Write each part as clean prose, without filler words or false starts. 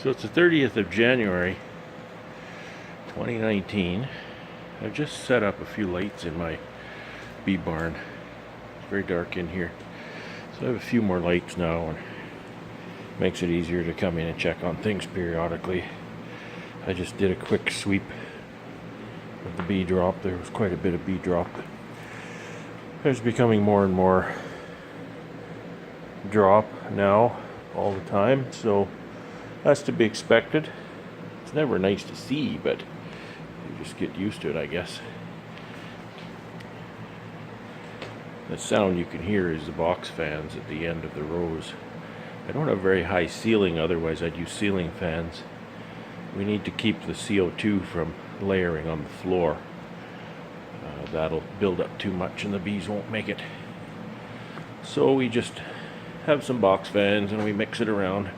So it's the 30th of January 2019. I've just set up a few lights in my bee barn. It's very dark in here. So I have a few more lights now, and it makes it easier to come in and check on things periodically. I just did a quick sweep of the bee drop. There was quite a bit of bee drop. There's becoming more and more drop now all the time, so that's to be expected. It's never nice to see, but you just get used to it, I guess. The sound you can hear is the box fans at the end of the rows. I don't have very high ceiling, otherwise I'd use ceiling fans. We need to keep the CO2 from layering on the floor. That'll build up too much and the bees won't make it. So we just have some box fans and we mix it around.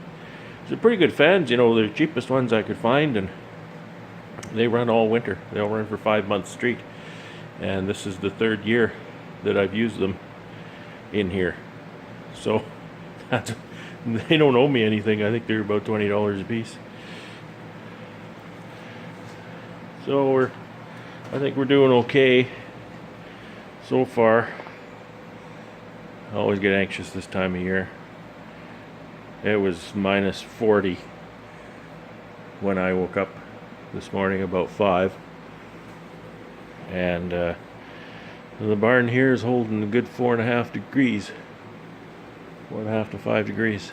They're pretty good fans, you know, they're the cheapest ones I could find, and they run all winter. They'll run for 5 months straight. And this is the third year that I've used them in here. So they don't owe me anything. I think they're about $20 a piece. So I think we're doing okay so far. I always get anxious this time of year. It was minus 40 when I woke up this morning, about 5. And the barn here is holding a good 4.5 degrees. 4.5 to 5 degrees.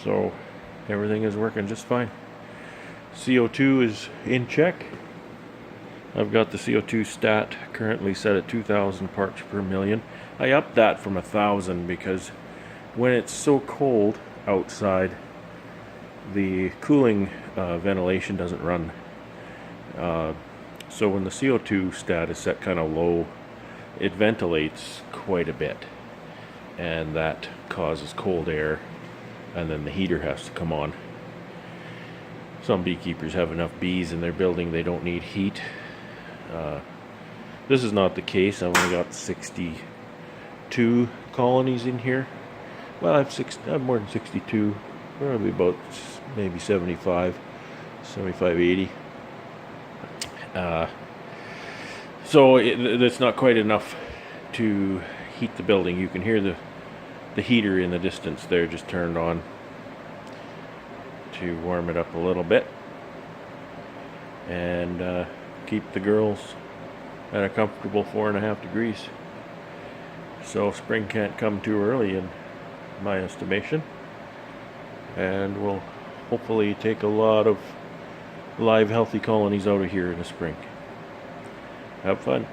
So everything is working just fine. CO2 is in check. I've got the CO2 stat currently set at 2,000 parts per million. I upped that from 1,000 because when it's so cold outside, the cooling ventilation doesn't run. So when the CO2 stat is set kind of low, it ventilates quite a bit, and that causes cold air, and then the heater has to come on. Some beekeepers have enough bees in their building, they don't need heat. This is not the case. I've only got 62 colonies in here. Well, I have more than 62, probably about maybe 75, 80. So that's not quite enough to heat the building. You can hear the heater in the distance there just turned on to warm it up a little bit and keep the girls at a comfortable 4.5 degrees. So spring can't come too early in my estimation, and we'll hopefully take a lot of live healthy colonies out of here in the spring. Have fun.